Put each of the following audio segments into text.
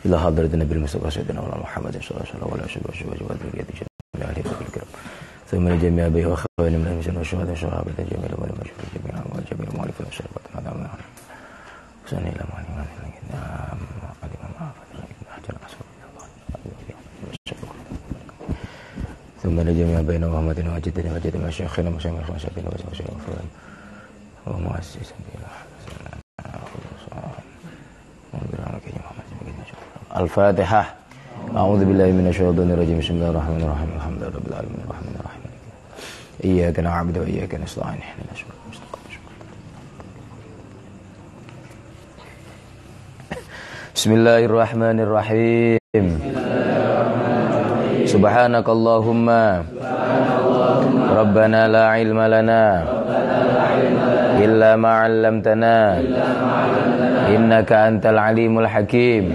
ila hadratin nabil mustafa sayyidina Muhammad sallallahu alaihi wasallam wa dzurriyyati jami'il ahli al-kiram thumma li jami'i abihi wa akhawayni min al-muslimin wa shuhada shahabati jami'il wa al-mashhur jami'an wa jami'il mu'allifin wa sharbat hadama sunni ila ma'aliman ثم لجميع بين محمد وجدنا وجد مشايخنا ومشايخ مشايخنا ومشايخ فلان ومؤسسا بلا الفاتحة. أعوذ بالله من الشيطان الرجيم. بسم الله الرحمن الرحيم. الحمد لله رب العالمين الرحمن الرحيم إياك نعبد وإياك نستعين اهدنا الصراط المستقيم. بسم الله الرحمن الرحيم. Subhanakallahumma Rabbana la ilma lana illa ma 'allamtana innaka antal alimul hakim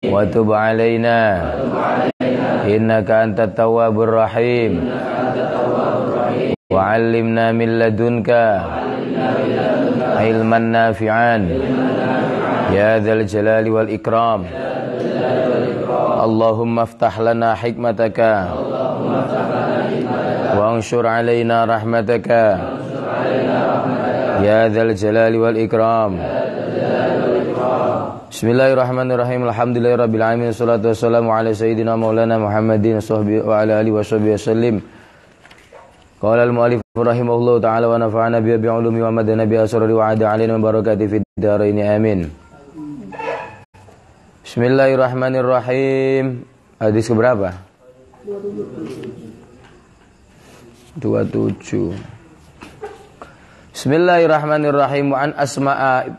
wa tub 'alaina innaka antat tawwabur rahim wa 'allimna min ladunka ilman nafi'an ya dzal jalali wal ikram. Allahumma aftah lana hikmataka wa anshur alaina rahmataka ya dzal jalali wal ikram. Bismillahirrahmanirrahim. Alhamdulillahirabbil alamin. Wassalatu wassalamu ala sayyidina maulana Muhammadin wa ala alihi washabbihi wasallim. Qala al-mu'allif rahimahullahu ta'ala wa nafa'ana bi ulumi wa madana bi asrari wa ada alaina barakati fid dharain amin. Bismillahirrahmanirrahim. Hadis keberapa? 27. Bismillahirrahmanirrahim. An Asma'a,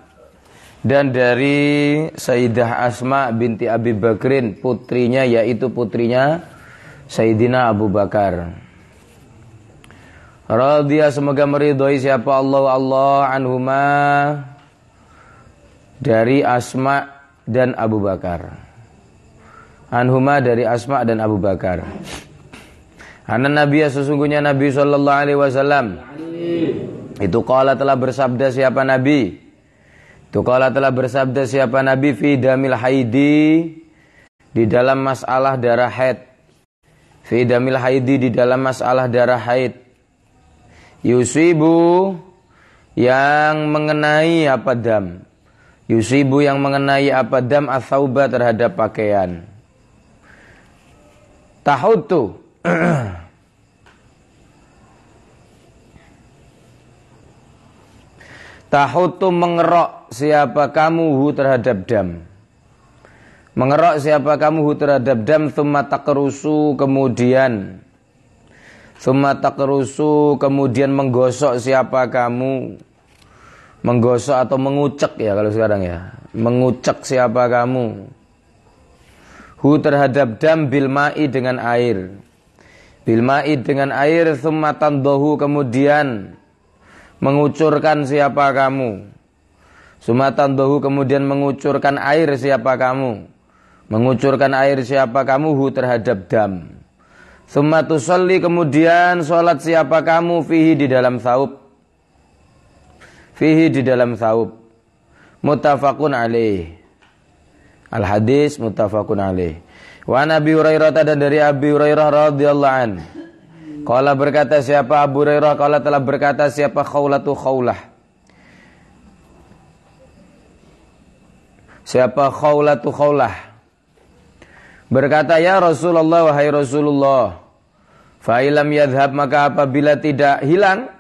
dan dari Sayyidah Asma binti Abi Bakrin, putrinya, yaitu putrinya Sayyidina Abu Bakar. Radhiya, semoga meridhoi siapa Allah anhuma, dari Asma dan Abu Bakar. Anhuma, dari Asma dan Abu Bakar. Anan Nabiya, sesungguhnya Nabi sallallahu alaihi wasallam itu qala, telah bersabda siapa Nabi? Itu qala, telah bersabda siapa Nabi fi damil haidi, di dalam masalah darah haid. Fi damil haidi, di dalam masalah darah haid. Yusibu, yang mengenai apa dam. Yusibu, yang mengenai apa dam athauba, terhadap pakaian. Tahutu, tahutu, mengerok siapa kamu hu, terhadap dam. Mengerok siapa kamu hu, terhadap dam. Thumma taqrusu, kemudian menggosok siapa kamu. Menggosok atau mengucek ya kalau sekarang ya. Mengucek siapa kamu. Hu, terhadap dam, bilma'i, dengan air. Bilma'i, dengan air. Thumma tandohu, kemudian mengucurkan siapa kamu. Thumma tandohu, kemudian mengucurkan air siapa kamu. Mengucurkan air siapa kamu. Hu, terhadap dam. Thumma tusalli, kemudian sholat siapa kamu. Fihi, di dalam thawb. Fihi, di dalam thawb. Muttafaqun alaih. Al-hadis muttafaqun alaih. Wa Nabi Hurairah, dan dari Abi Hurairah radhiyallahu an. Qala, berkata siapa Abu Hurairah, qala, telah berkata siapa Khawlatu Khawlah. Siapa Khawlatu Khawlah. Berkata, ya Rasulullah, wahai Rasulullah, fa ilam yadhhab, maka apabila tidak hilang.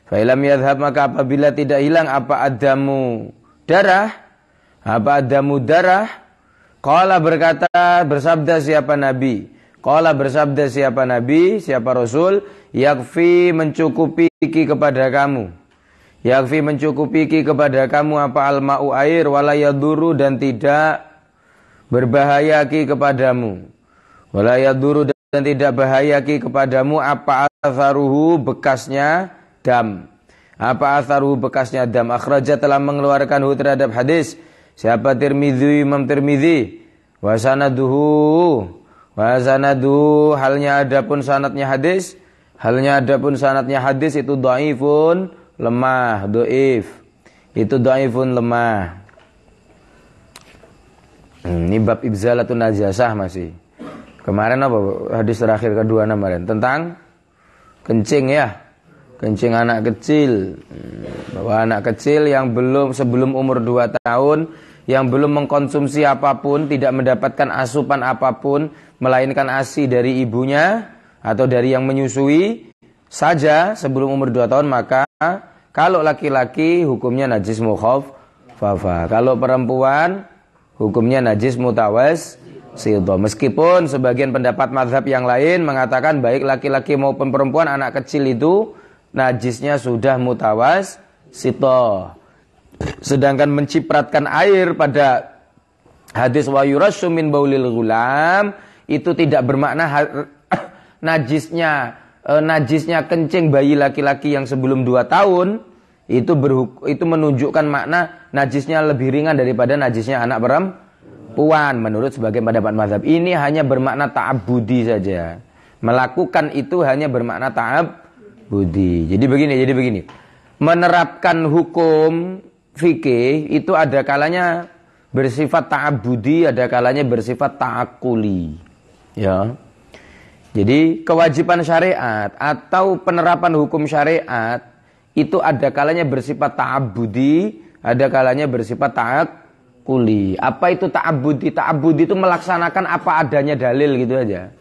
Fa'ilam yadhhab, maka apabila tidak hilang apa adamu darah. Apa adamu darah. Qala, berkata, bersabda siapa Nabi. Qala, bersabda siapa Nabi, siapa Rasul. Yakfi, mencukupi kepada kamu. Yakfi, mencukupi kepada kamu apa al-ma'u, air. Walayaduru, dan tidak berbahaya kepadamu. Walayaduru, dan tidak bahaya kepadamu apa atharuhu, bekasnya dam. Apa atharuhu, bekasnya dam. Akhraja, telah mengeluarkan hu, terhadap hadis siapa Tirmidzi, Imam Tirmidzi. Wa sanaduhu, halnya adapun sanadnya hadis. Halnya adapun sanadnya hadis itu dhaifun, lemah, dhaif. Itu dhaifun, lemah. Ini bab ibzalatun najasah masih. Kemarin apa hadis terakhir kedua kemarin tentang kencing ya. Kencing anak kecil. Bahwa anak kecil yang sebelum umur 2 tahun yang belum mengkonsumsi apapun, tidak mendapatkan asupan apapun melainkan ASI dari ibunya atau dari yang menyusui saja sebelum umur 2 tahun, maka kalau laki-laki hukumnya najis mukhaffafah. Kalau perempuan hukumnya najis mutawassidhah. Meskipun sebagian pendapat mazhab yang lain mengatakan baik laki-laki maupun perempuan anak kecil itu najisnya sudah mutawassidhah. Sedangkan mencipratkan air pada hadis wa yurashu min baulil ghulam itu tidak bermakna najisnya kencing bayi laki-laki yang sebelum 2 tahun itu menunjukkan makna najisnya lebih ringan daripada najisnya anak perempuan menurut sebagian pendapat mazhab. Ini hanya bermakna ta'abbudi saja. Melakukan itu hanya bermakna ta'abbudi. Jadi begini. Menerapkan hukum fikih itu ada kalanya bersifat ta'abbudi, ada kalanya bersifat ta'akuli. Ya. Jadi kewajiban syariat atau penerapan hukum syariat itu ada kalanya bersifat ta'abbudi, ada kalanya bersifat ta'akuli. Apa itu ta'abbudi? Ta'abbudi itu melaksanakan apa adanya dalil gitu aja.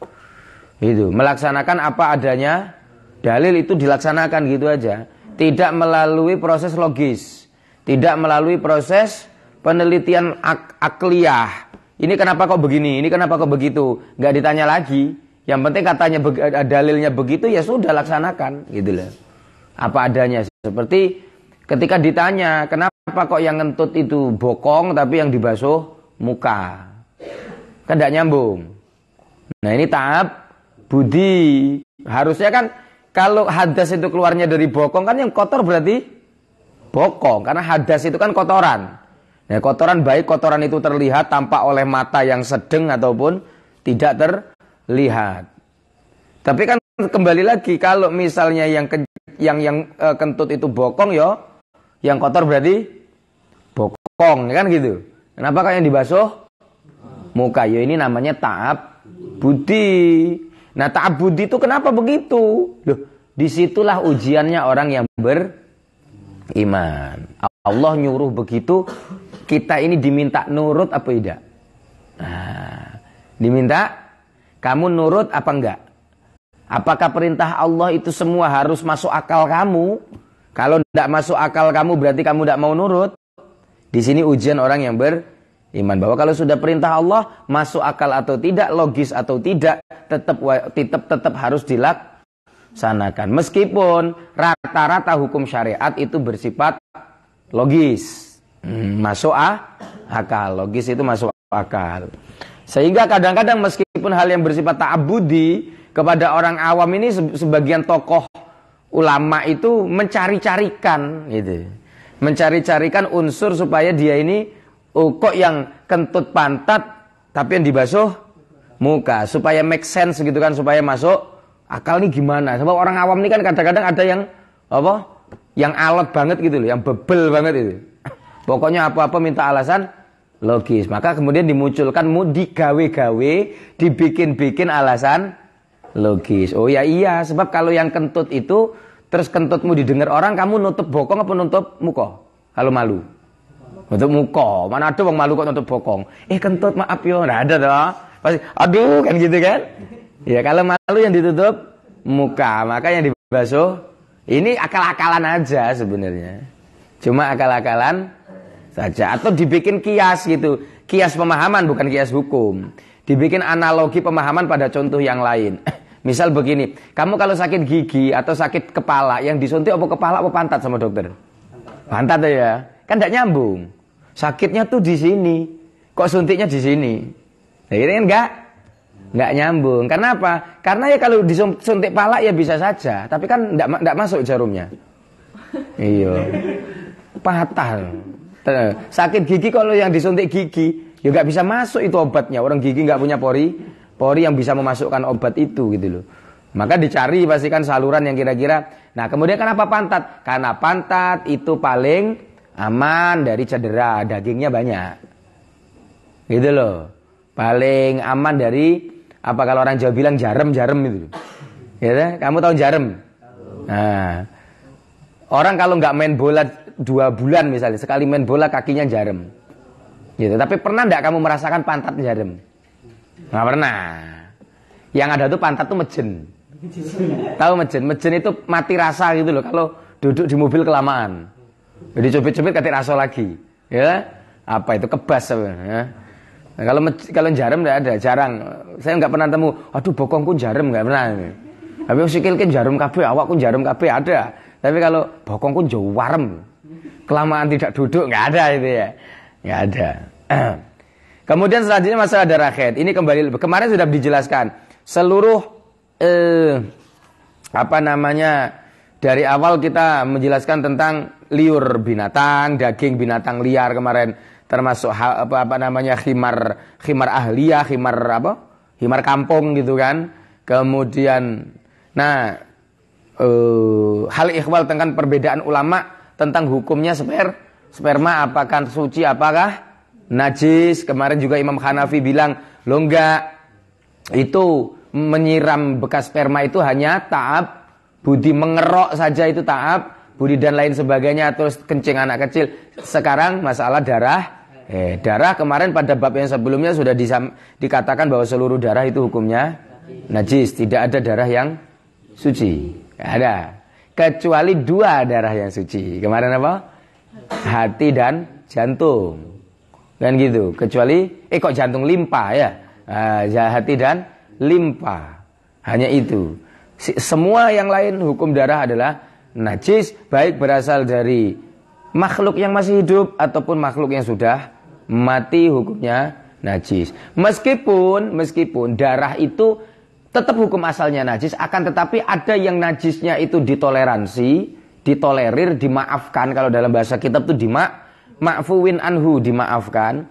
Itu, melaksanakan apa adanya dalil itu dilaksanakan gitu aja. Tidak melalui proses logis, tidak melalui proses penelitian akliyah. Ini kenapa kok begini? Ini kenapa kok begitu? Nggak ditanya lagi. Yang penting katanya dalilnya begitu ya sudah laksanakan, gitu loh. Apa adanya. Seperti ketika ditanya, kenapa kok yang ngentut itu bokong tapi yang dibasuh muka? Kan tidak nyambung. Nah ini tahap budi. Harusnya kan kalau hadas itu keluarnya dari bokong kan yang kotor berarti bokong. Karena hadas itu kan kotoran. Nah kotoran baik kotoran itu terlihat tampak oleh mata yang sedang ataupun tidak terlihat. Tapi kan kembali lagi kalau misalnya yang kentut itu bokong ya, yang kotor berarti bokong, kan gitu. Kenapa kok yang dibasuh muka? Ya ini namanya ta'ab budi. Nah ta'ab budi itu kenapa begitu? Loh, disitulah ujiannya orang yang beriman. Allah nyuruh begitu, kita ini diminta nurut apa tidak? Nah, diminta kamu nurut apa enggak? Apakah perintah Allah itu semua harus masuk akal kamu? Kalau tidak masuk akal kamu berarti kamu tidak mau nurut. Di sini ujian orang yang beriman bahwa kalau sudah perintah Allah masuk akal atau tidak, logis atau tidak, tetap harus dilaksanakan. Meskipun rata-rata hukum syariat itu bersifat logis, masuk akal, logis itu masuk akal. Sehingga kadang-kadang meskipun hal yang bersifat ta'abudi kepada orang awam ini sebagian tokoh ulama itu mencari-carikan gitu. Mencari-carikan unsur supaya dia ini kok yang kentut pantat tapi yang dibasuh muka supaya make sense gitu kan, supaya masuk akal nih gimana. Sebab orang awam ini kan kadang-kadang ada yang apa? Yang alot banget gitu loh, yang bebel banget itu. Pokoknya apa-apa minta alasan logis. Maka kemudian dimunculkan digawe-gawe, dibikin-bikin alasan logis. Oh ya iya, sebab kalau yang kentut itu terus kentutmu didengar orang, kamu nutup bokong apa nutup muka? Kalau malu. Nutup muka. Mana ada wong malu kok nutup bokong? Kentut maaf yo, enggak ada toh. Pasti aduh kan gitu kan? Ya kalau malu yang ditutup muka, maka yang dibasuh ini akal-akalan aja sebenarnya. Cuma akal-akalan saja atau dibikin kias gitu. Kias pemahaman bukan kias hukum. Dibikin analogi pemahaman pada contoh yang lain. Misal begini, kamu kalau sakit gigi atau sakit kepala, yang disuntik apa kepala apa pantat sama dokter? Pantat ya. Kan tidak nyambung. Sakitnya tuh di sini. Kok suntiknya di sini? Nah, ini kan enggak nyambung. Karena apa? Karena ya kalau disuntik pala ya bisa saja, tapi kan enggak masuk jarumnya. Iya. Patah. Sakit gigi kalau yang disuntik gigi ya nggak bisa masuk itu obatnya. Orang gigi nggak punya pori yang bisa memasukkan obat itu gitu loh. Maka dicari pastikan saluran yang kira-kira. Nah kemudian kenapa pantat? Karena pantat itu paling aman dari cedera, dagingnya banyak. Gitu loh. Paling aman dari apa kalau orang Jawa bilang jarem-jarem itu. Ya, kamu tahu jarem? Nah, orang kalau nggak main bola 2 bulan misalnya, sekali main bola kakinya jarem. Gitu. Tapi pernah nggak kamu merasakan pantat jarem? Nggak pernah. Yang ada tuh pantat tuh mejen. Tahu mejen? Mejen itu mati rasa gitu loh. Kalau duduk di mobil kelamaan, jadi cubit-cubit kati rasa lagi. Ya, apa itu kebas ya. Nah, kalau jarem nggak ada, jarang. Saya nggak pernah temu. Aduh, bokongku jarem, nggak pernah. Tapi sikilku jarum kabeh, awakku jarum kabeh ada. Tapi kalau bokongku jauh warem, kelamaan tidak duduk, nggak ada itu ya, nggak ada. Kemudian selanjutnya masalah darah haid. Ini kembali kemarin sudah dijelaskan seluruh dari awal kita menjelaskan tentang liur binatang, daging binatang liar kemarin, termasuk khimar ahliyah, khimar kampung gitu kan. Kemudian hal ikhwal tentang perbedaan ulama tentang hukumnya sperma apakah suci apakah najis. Kemarin juga Imam Hanafi bilang lo enggak, itu menyiram bekas sperma itu hanya ta'ab, budi mengerok saja itu ta'ab, budi dan lain sebagainya, terus kencing anak kecil. Sekarang masalah darah. Darah kemarin pada bab yang sebelumnya sudah dikatakan bahwa seluruh darah itu hukumnya najis, tidak ada darah yang suci. Nggak ada. Kecuali 2 darah yang suci. Kemarin apa? Hati dan jantung. Kan gitu. Kecuali kok jantung limpa ya. Hati dan limpa. Hanya itu. Semua yang lain hukum darah adalah najis, baik berasal dari makhluk yang masih hidup ataupun makhluk yang sudah mati, hukumnya najis. Meskipun darah itu tetap hukum asalnya najis, akan tetapi ada yang najisnya itu ditolerir, dimaafkan. Kalau dalam bahasa kitab itu ma'fuwin anhu, dimaafkan.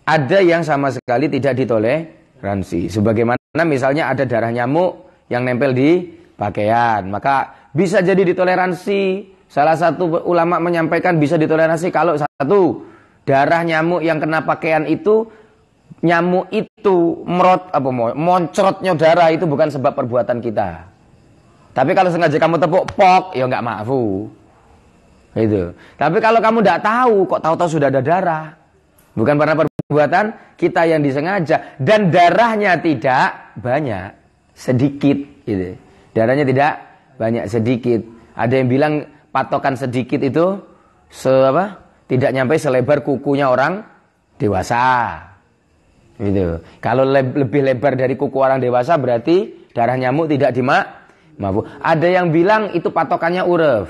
Ada yang sama sekali tidak ditoleransi. Sebagaimana misalnya ada darah nyamuk yang nempel di pakaian, maka bisa jadi ditoleransi. Salah satu ulama menyampaikan bisa ditoleransi kalau satu, darah nyamuk yang kena pakaian itu, nyamuk itu moncrotnya darah itu bukan sebab perbuatan kita. Tapi kalau sengaja kamu tepuk pok, ya nggak maafu. Itu. Tapi kalau kamu tidak tahu, kok tahu-tahu sudah ada darah, bukan karena perbuatan kita yang disengaja, dan darahnya tidak banyak, sedikit. Gitu. Darahnya tidak banyak, sedikit. Ada yang bilang patokan sedikit itu tidak nyampe selebar kukunya orang dewasa. Gitu. Kalau lebih lebar dari kuku orang dewasa berarti darah nyamuk tidak dimaafkan. Ada yang bilang itu patokannya uruf.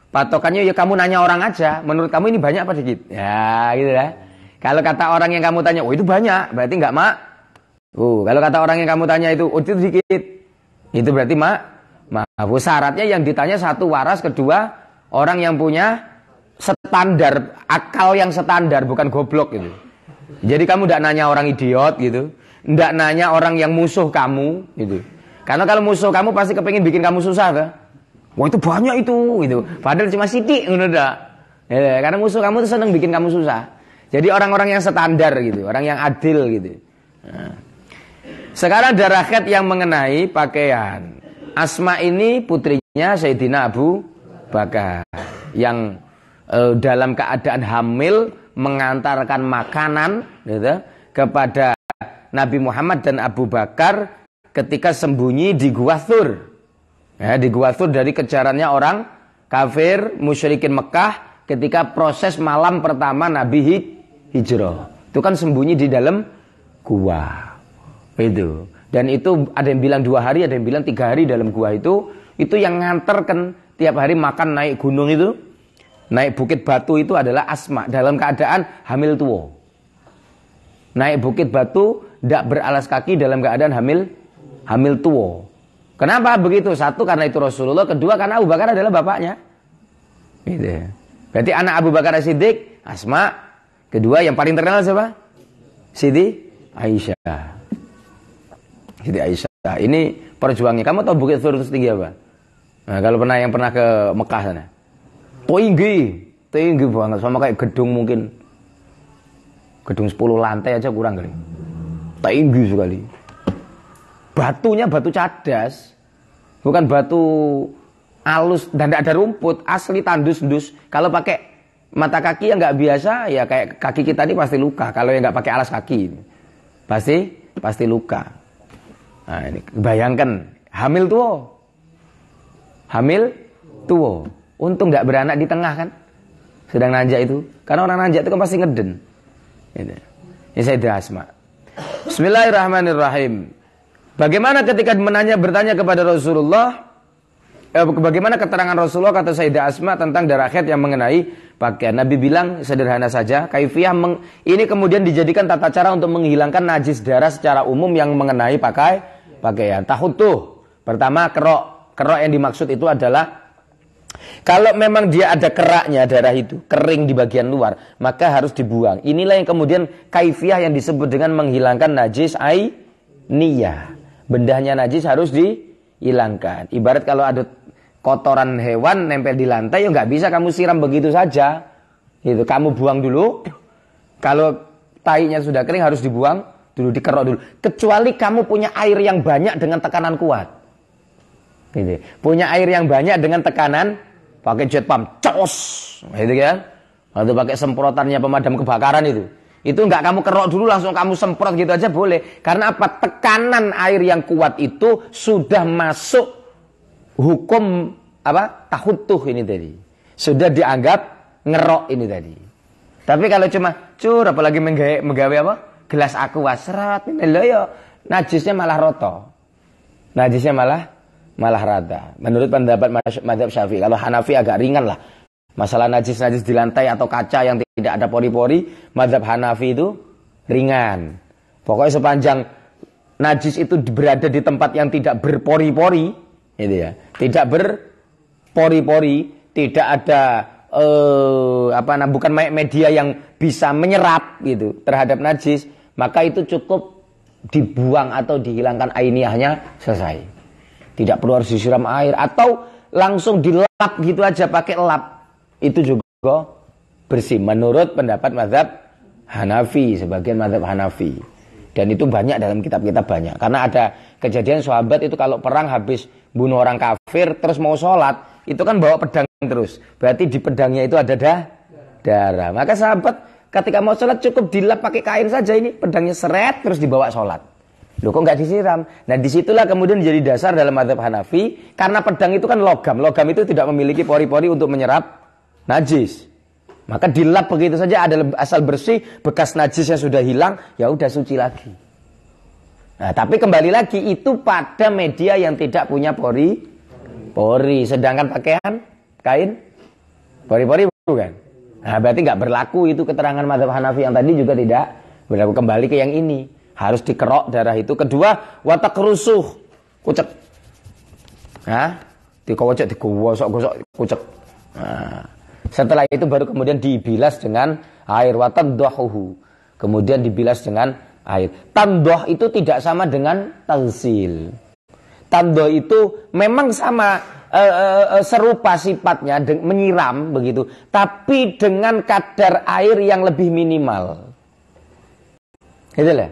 Patokannya ya kamu nanya orang aja, menurut kamu ini banyak apa dikit? Ya gitu lah. Kalau kata orang yang kamu tanya, oh itu banyak, berarti enggak kalau kata orang yang kamu tanya itu, oh itu sedikit, itu berarti maaf. Syaratnya yang ditanya satu waras, kedua orang yang punya standar, akal yang standar, bukan goblok gitu. Jadi kamu tidak nanya orang idiot gitu, tidak nanya orang yang musuh kamu gitu. Karena kalau musuh kamu pasti kepengin bikin kamu susah kan? Wah itu banyak itu gitu. Padahal cuma sidik udah. Ya, karena musuh kamu tuh seneng bikin kamu susah. Jadi orang-orang yang standar gitu, orang yang adil gitu. Nah. Sekarang darah haid yang mengenai pakaian. Asma ini putrinya Sayyidina Abu Bakar yang dalam keadaan hamil mengantarkan makanan gitu, kepada Nabi Muhammad dan Abu Bakar ketika sembunyi di Gua Thur. Ya, di Gua Thur dari kejarannya orang kafir musyrikin Mekah ketika proses malam pertama Nabi hijrah. Itu kan sembunyi di dalam gua. Itu. Dan itu ada yang bilang 2 hari, ada yang bilang 3 hari dalam gua itu yang nganterkan tiap hari makan naik gunung itu, naik bukit batu itu adalah Asma dalam keadaan hamil tua. Naik bukit batu tidak beralas kaki dalam keadaan hamil tua. Kenapa begitu? Satu karena itu Rasulullah, kedua karena Abu Bakar adalah bapaknya. Gitu. Berarti anak Abu Bakar Siddiq, Asma. Kedua yang paling terkenal siapa? Siti Aisyah. Siti Aisyah. Ini perjuangnya. Kamu tahu Bukit Thur itu tinggi apa? Nah, kalau yang pernah ke Mekah sana. Tinggi banget, sama kayak gedung mungkin. Gedung 10 lantai aja kurang kali. Tinggi sekali. Batunya batu cadas. Bukan batu halus dan tidak ada rumput, asli tandus-dus. Kalau pakai mata kaki yang nggak biasa, ya kayak kaki kita ini pasti luka. Kalau yang nggak pakai alas kaki, pasti luka. Nah, ini bayangkan hamil tua. Untung nggak beranak di tengah kan, sedang nanjak itu. Karena orang nanjak itu kan pasti ngeden. Ini Sayyidah Asma. Bismillahirrahmanirrahim. Bagaimana ketika bertanya kepada Rasulullah, bagaimana keterangan Rasulullah kata Sayyidah Asma tentang darah haid yang mengenai pakaian. Nabi bilang sederhana saja, kaifiyah ini kemudian dijadikan tata cara untuk menghilangkan najis darah secara umum yang mengenai pakaian. Tahutuh. Pertama, kerok yang dimaksud itu adalah kalau memang dia ada keraknya darah itu, kering di bagian luar, maka harus dibuang. Inilah yang kemudian kaifiyah yang disebut dengan menghilangkan najis ainiyah. Bendahnya najis harus dihilangkan. Ibarat kalau ada kotoran hewan nempel di lantai, ya nggak bisa kamu siram begitu saja. Itu kamu buang dulu. Kalau tainya sudah kering harus dibuang dulu, dikerok dulu. Kecuali kamu punya air yang banyak dengan tekanan kuat. Gitu. Punya air yang banyak dengan tekanan, pakai jet pump, cos, gitu kan? Atau pakai semprotannya pemadam kebakaran itu. Itu enggak kamu kerok dulu langsung kamu semprot gitu aja boleh. Karena apa? Tekanan air yang kuat itu sudah masuk hukum apa? Tahutuh ini tadi. Sudah dianggap ngerok ini tadi. Tapi kalau cuma apalagi menggawe apa? Gelas aqua serat ini loh ya, najisnya malah roto. Najisnya malah rata. Menurut pendapat mazhab Syafi'i. Kalau Hanafi agak ringan lah. Masalah najis-najis di lantai atau kaca yang tidak ada pori-pori, mazhab Hanafi itu ringan. Pokoknya sepanjang najis itu berada di tempat yang tidak berpori-pori, gitu ya. Tidak berpori-pori, tidak ada bukan media yang bisa menyerap gitu terhadap najis, maka itu cukup dibuang atau dihilangkan ainiyahnya, selesai. Tidak perlu harus disiram air atau langsung dilap gitu aja pakai lap. Itu juga bersih menurut pendapat mazhab Hanafi, sebagian mazhab Hanafi. Dan itu banyak dalam kitab-kitab banyak. Karena ada kejadian sahabat itu kalau perang habis bunuh orang kafir terus mau sholat, itu kan bawa pedang terus. Berarti di pedangnya itu ada darah. Maka sahabat ketika mau sholat cukup dilap pakai kain saja, ini pedangnya seret terus dibawa sholat. Loh kok nggak disiram? Nah disitulah kemudian jadi dasar dalam mazhab Hanafi. Karena pedang itu kan logam. Logam itu tidak memiliki pori-pori untuk menyerap najis. Maka dilap begitu saja, ada asal bersih, bekas najisnya sudah hilang, ya udah suci lagi. Nah, tapi kembali lagi itu pada media yang tidak punya pori. Sedangkan pakaian, kain, pori-pori bukan. Nah, berarti nggak berlaku itu keterangan mazhab Hanafi yang tadi juga tidak berlaku. Kembali ke yang ini, harus dikerok darah itu. Kedua, watak rusuh, kucek. Nah, digosok, kucek. Nah, setelah itu baru kemudian dibilas dengan air, wataddahuhu. Kemudian dibilas dengan air. Tandoh itu tidak sama dengan taghsil. Tandoh itu memang sama serupa sifatnya menyiram begitu, tapi dengan kadar air yang lebih minimal. Gitu lah.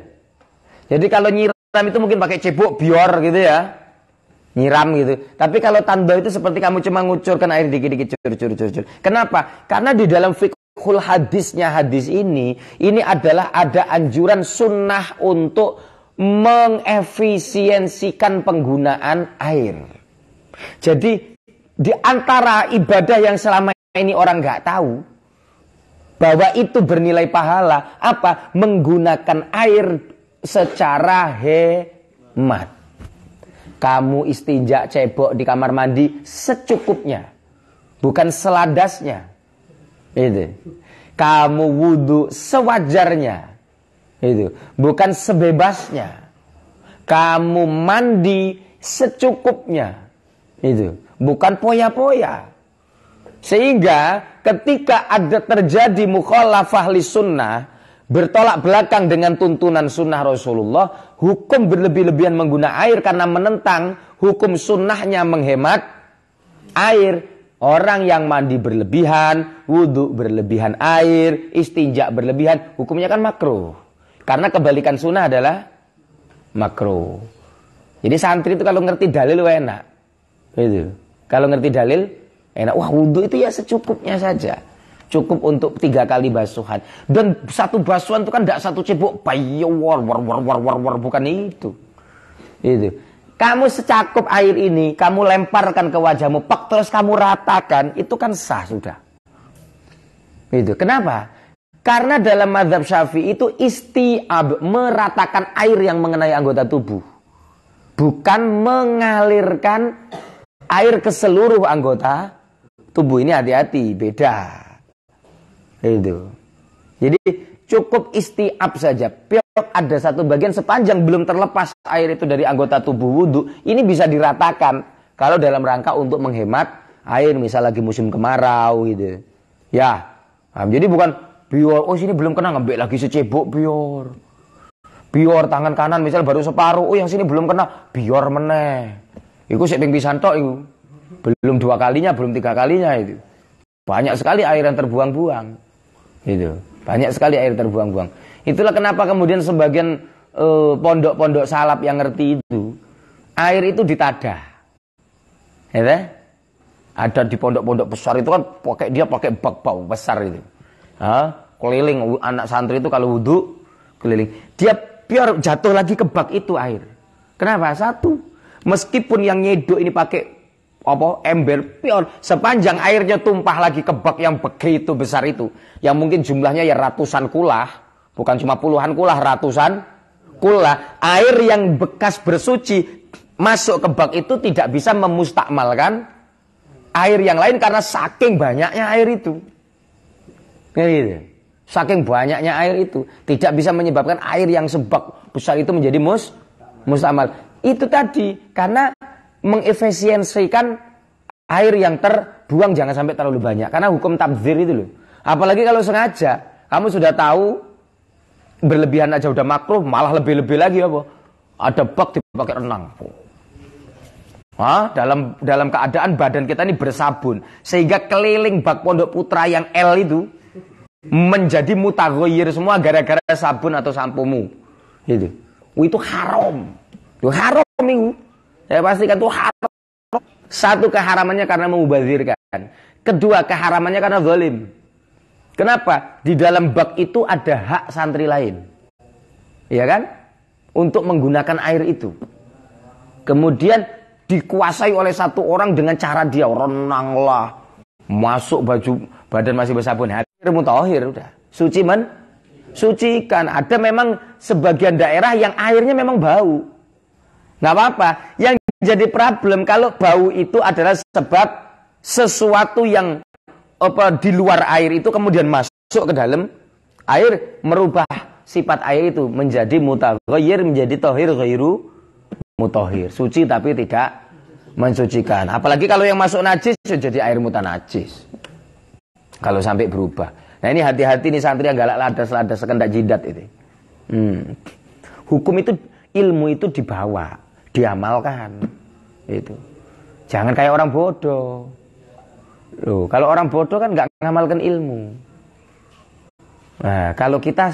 Jadi kalau nyiram itu mungkin pakai cebok bior gitu ya. Nyiram gitu. Tapi kalau tandoh itu seperti kamu cuma ngucurkan air dikit-dikit cur. Kenapa? Karena di dalam fiqhul hadisnya hadis ini adalah ada anjuran sunnah untuk mengefisiensikan penggunaan air. Jadi di antara ibadah yang selama ini orang nggak tahu bahwa itu bernilai pahala, apa? Menggunakan air secara hemat. Kamu istinja cebok di kamar mandi secukupnya, bukan seladasnya. Itu. Kamu wudhu sewajarnya, itu, bukan sebebasnya. Kamu mandi secukupnya, itu, bukan poya-poya. Sehingga ketika ada terjadi mukhalafah li sunnah, bertolak belakang dengan tuntunan sunnah Rasulullah, hukum berlebih-lebihan menggunakan air karena menentang hukum sunnahnya menghemat air, Orang yang mandi berlebihan, wudhu berlebihan air, istinja berlebihan, hukumnya kan makruh. Karena kebalikan sunnah adalah makruh. Jadi santri itu kalau ngerti dalil enak. Gitu. Kalau ngerti dalil enak. Wah, wudhu itu ya secukupnya saja. Cukup untuk 3 kali basuhan. Dan satu basuhan itu kan tidak satu cebok. War, bukan itu. Itu. Kamu secakup air ini, kamu lemparkan ke wajahmu, terus kamu ratakan, itu kan sah sudah. Itu. Kenapa? Karena dalam mazhab Syafi'i itu isti'ab, meratakan air yang mengenai anggota tubuh. Bukan mengalirkan air ke seluruh anggota tubuh. Ini hati-hati, beda. Itu. Jadi cukup isti'ab saja. Ada satu bagian sepanjang belum terlepas air itu dari anggota tubuh wudhu, ini bisa diratakan kalau dalam rangka untuk menghemat air, misal lagi musim kemarau gitu. Ya, jadi bukan bior, oh sini belum kena ngambil lagi secebok bior. Bior tangan kanan misal baru separuh, oh yang sini belum kena, bior meneh. Iku sik ping pisan tok iku. Belum 2 kalinya, belum 3 kalinya itu. Banyak sekali air yang terbuang-buang. Gitu. Banyak sekali air terbuang-buang. Itulah kenapa kemudian sebagian pondok-pondok salaf yang ngerti itu, air itu ditadah. Ya, ada di pondok-pondok besar itu kan pakai bak bau besar itu. Keliling anak santri itu kalau wudhu keliling. Dia biar jatuh lagi ke bak itu air. Kenapa? Satu, meskipun yang nyedok ini pakai ember pion, sepanjang airnya tumpah lagi ke bak yang begitu besar itu, yang mungkin jumlahnya ya ratusan kulah, bukan cuma puluhan kulah, ratusan kulah, air yang bekas bersuci masuk ke bak itu tidak bisa memustakmalkan air yang lain karena saking banyaknya air itu. Gitu. Saking banyaknya air itu tidak bisa menyebabkan air yang sebak besar itu menjadi mustakmal. Itu tadi karena mengefisiensikan air yang terbuang jangan sampai terlalu banyak. Karena hukum tabdzir itu loh. Apalagi kalau sengaja, kamu sudah tahu berlebihan aja udah makruh, malah lebih-lebih lagi apa? Ada bak dipakai renang. Dalam keadaan badan kita ini bersabun, sehingga keliling bak Pondok Putra yang L itu menjadi mutaghayyir semua gara-gara sabun atau sampomu. Gitu. Itu haram. Itu haram itu. Saya pastikan itu haram. Satu, keharamannya karena memubazirkan. Kedua, keharamannya karena zalim. Kenapa? Di dalam bak itu ada hak santri lain. Iya kan? Untuk menggunakan air itu. Kemudian dikuasai oleh satu orang dengan cara dia renanglah, masuk baju badan masih bersabun, air mutahhir udah. Sucikan. Ada memang sebagian daerah yang airnya memang bau. Nggak apa-apa. Yang jadi problem kalau bau itu adalah sebab sesuatu yang di luar air itu kemudian masuk ke dalam air, merubah sifat air itu menjadi mutaghayyir, menjadi tahir ghairu mutahhir. Suci tapi tidak mensucikan. Apalagi kalau yang masuk najis jadi air mutanajis. Kalau sampai berubah. Nah ini hati-hati nih santri yang galak ladas-ladas sekendak jidat itu. Hukum itu, ilmu itu dibawa, diamalkan. Itu. Jangan kayak orang bodoh. Loh, kalau orang bodoh kan nggak mengamalkan ilmu. Nah, kalau kita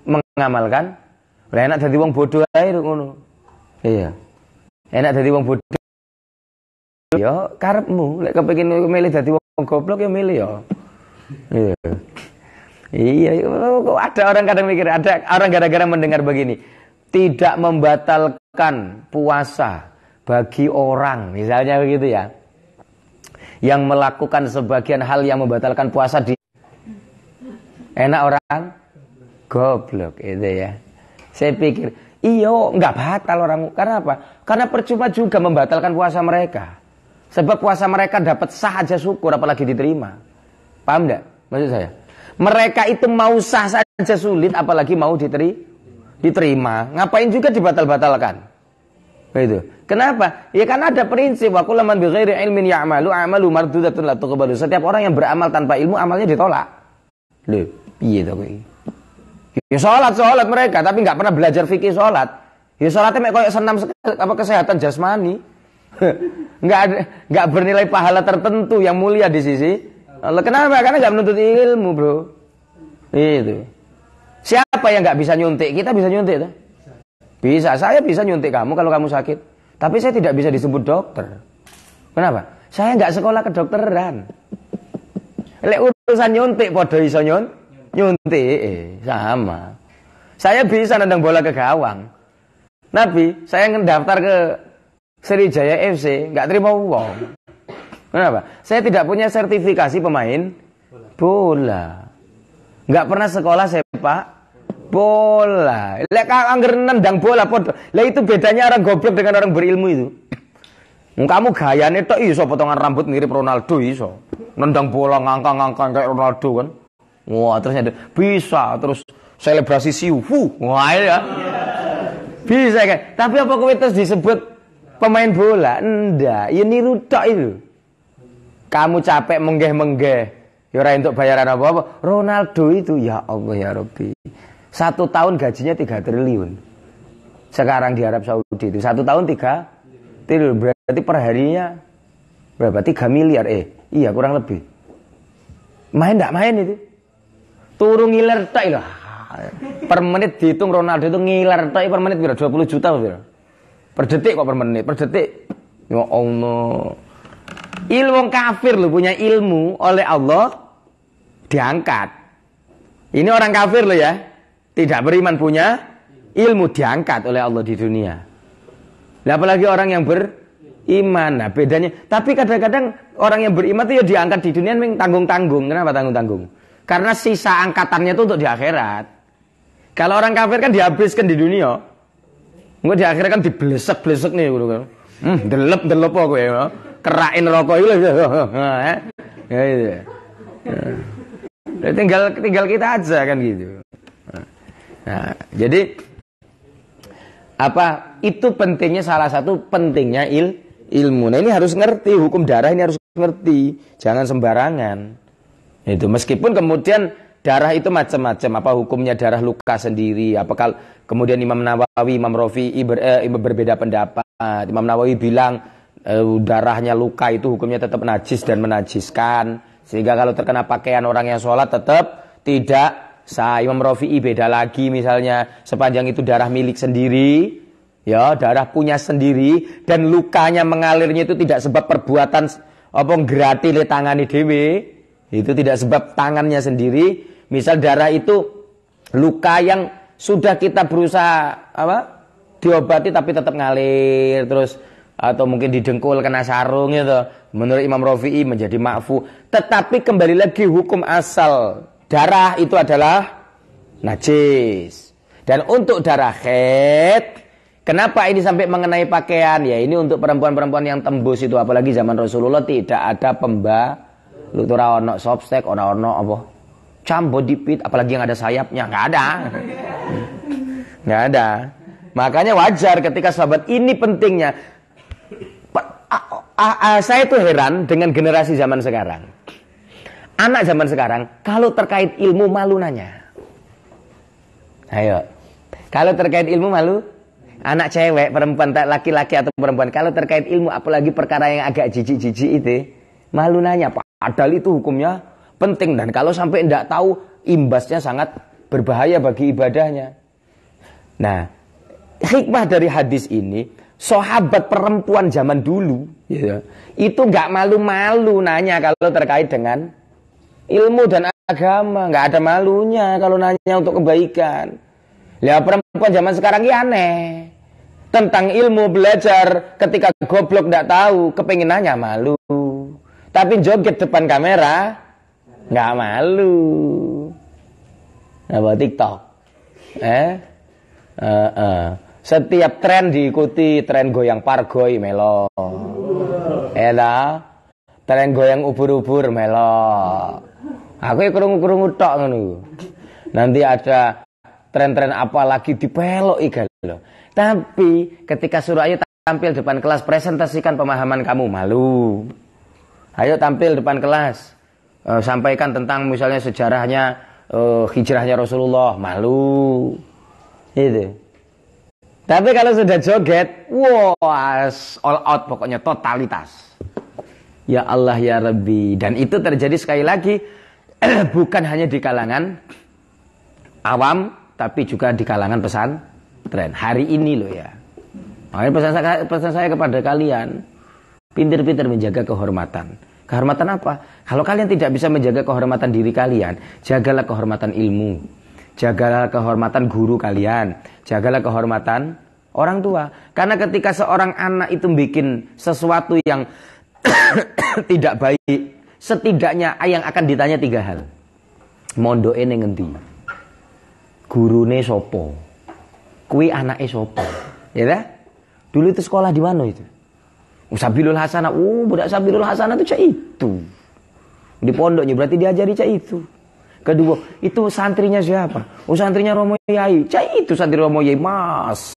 mengamalkan, enak jadi wong bodoh ae ngono. Iya. Enak jadi wong bodoh. Yo karepmu, lek kepengin milih dadi wong goblok ya milih yo. Iya. Iya, kok ada orang kadang mikir, ada orang gara-gara mendengar begini, tidak membatalkan puasa bagi orang, misalnya begitu ya, yang melakukan sebagian hal yang membatalkan puasa di enak orang goblok itu ya. Saya pikir, iyo nggak batal orang, karena apa? Karena percuma juga membatalkan puasa mereka. Sebab puasa mereka dapat sah aja syukur, apalagi diterima. Paham enggak maksud saya? Mereka itu mau sah saja sulit, apalagi mau diterima. Ngapain juga dibatal-batalkan? Begitu. Kenapa? Ya karena ada prinsip wa kullu man bighairi ilmin ya'malu a'malu mardudatun la tuqbalu. Setiap orang yang beramal tanpa ilmu amalnya ditolak. Lho, piye to kowe? Ya salat mereka tapi enggak pernah belajar fikih salat. Ya salatnya mek koyo senam apa kesehatan jasmani. nggak bernilai pahala tertentu yang mulia di sisi Allah. Kenapa? Karena nggak menuntut ilmu, bro. Itu. Siapa yang nggak bisa nyuntik? Kita bisa nyuntik, tuh. Bisa. Saya bisa nyuntik kamu kalau kamu sakit. Tapi saya tidak bisa disebut dokter. Kenapa? Saya nggak sekolah kedokteran. Lek urusan nyuntik, podo iso nyuntik, sama. Saya bisa nendang bola ke gawang. Tapi saya ngedaftar ke Sriwijaya FC, nggak terima uang. Kenapa? Saya tidak punya sertifikasi pemain bola. Nggak pernah sekolah sepak bola. Lek angger nendang bola podo. Lah itu bedanya orang goblok dengan orang berilmu itu. Kamu gayane tok iso potongan rambut mirip Ronaldo iso. Nendang bola ngangkang-ngangkang kayak Ronaldo kan. Wah, terus ada bisa terus selebrasi siu. Wah, ya. Bisa kan? Tapi apa kowe terus disebut pemain bola? Ndak, ya niru tok itu. Kamu capek menggeh-menggeh, ya ora entuk bayaran apa-apa. Ronaldo itu ya Allah ya Rabbi. 1 tahun gajinya 3 triliun. Sekarang di Arab Saudi itu 1 tahun 3 triliun. Berarti perharinya berapa? 3 miliar. Iya kurang lebih. Main enggak main itu? Turu ngiler tok lho. Per menit dihitung Ronaldo itu ngiler tok per menit piro? 20 juta piro? Per detik kok per menit, per detik. Ya Allah. Ilmu kafir loh punya ilmu oleh Allah diangkat. Ini orang kafir loh ya. Tidak beriman punya ilmu diangkat oleh Allah di dunia. Nah, apalagi orang yang beriman. Nah, bedanya. Tapi kadang-kadang orang yang beriman itu ya diangkat di dunia memang tanggung-tanggung. Kenapa tanggung-tanggung? Karena sisa angkatannya itu untuk di akhirat. Kalau orang kafir kan dihabiskan di dunia. Enggak di akhirat kan diblesek-blesek nih gitu kan. Delep kok ya. Kerain rokok itu. Ya itu. Tinggal kita aja kan gitu. Nah, jadi apa? Itu pentingnya salah satu pentingnya ilmu. Nah, ini harus ngerti hukum darah ini harus ngerti. Jangan sembarangan. Itu meskipun kemudian darah itu macam-macam. Apa hukumnya darah luka sendiri? Apakah kemudian Imam Nawawi, Imam Rafi'i berbeda pendapat. Imam Nawawi bilang darahnya luka itu hukumnya tetap najis dan menajiskan. Sehingga kalau terkena pakaian orang yang sholat tetap tidak sah. Imam Rafi'i beda lagi misalnya sepanjang itu darah milik sendiri. Ya, darah punya sendiri dan lukanya mengalirnya itu tidak sebab perbuatan apa grati le tangani dhewe. Itu tidak sebab tangannya sendiri. Misal darah itu luka yang sudah kita berusaha apa? Diobati tapi tetap ngalir terus atau mungkin didengkul kena sarung gitu. Menurut Imam Rafi'i menjadi ma'fu. Tetapi kembali lagi hukum asal darah itu adalah najis. Dan untuk darah haid, kenapa ini sampai mengenai pakaian? Ya ini untuk perempuan-perempuan yang tembus itu apalagi zaman Rasulullah tidak ada lu tuh ono softtek, ono apa? Cambo dipit, apalagi yang ada sayapnya, nggak ada. Nggak ada. Makanya wajar ketika sahabat ini pentingnya. Saya tuh heran dengan generasi zaman sekarang. Anak zaman sekarang, kalau terkait ilmu malu nanya. Ayo. Kalau terkait ilmu malu, anak cewek, perempuan, laki-laki atau perempuan, kalau terkait ilmu apalagi perkara yang agak jijik-jijik itu, malu nanya. Padahal itu hukumnya penting dan kalau sampai tidak tahu imbasnya sangat berbahaya bagi ibadahnya. Nah, hikmah dari hadis ini, sahabat perempuan zaman dulu ya, itu nggak malu-malu nanya kalau terkait dengan ilmu dan agama, nggak ada malunya kalau nanya untuk kebaikan. Lihat perempuan zaman sekarang ya aneh. Tentang ilmu belajar ketika goblok nggak tahu, kepengin nanya malu. Tapi joget depan kamera nggak malu. Apa TikTok? Setiap tren diikuti, tren goyang pargoy melo. Tren goyang ubur-ubur melo. Aku krungu-krungu tok ngono. Nanti ada tren-tren apa lagi dipelok igal lho. Tapi ketika suruh ayo tampil depan kelas presentasikan pemahaman kamu malu. Ayo tampil depan kelas, sampaikan tentang misalnya sejarahnya hijrahnya Rasulullah, malu, itu. Tapi kalau sudah joget, wah, all out pokoknya totalitas. Ya Allah ya Rabbi. Dan itu terjadi sekali lagi bukan hanya di kalangan awam, tapi juga di kalangan pesantren. Hari ini loh ya. Makanya pesan saya kepada kalian, pintar-pintar menjaga kehormatan. Kehormatan apa? Kalau kalian tidak bisa menjaga kehormatan diri kalian, jagalah kehormatan ilmu. Jagalah kehormatan guru kalian. Jagalah kehormatan orang tua. Karena ketika seorang anak itu bikin sesuatu yang tidak baik, setidaknya yang akan ditanya 3 hal. Mondoke ning ngendi? Gurune sopo? Kuwi anake sopo? Ya dah? Dulu itu sekolah di mana itu? Sabilul Hasanah. Budak Sabilul Hasanah itu cak itu. Di pondoknya berarti diajari cak itu. Kedua, itu santrinya siapa? Santrinya Romo Yai. Cak itu santri Romo Yai. Masa?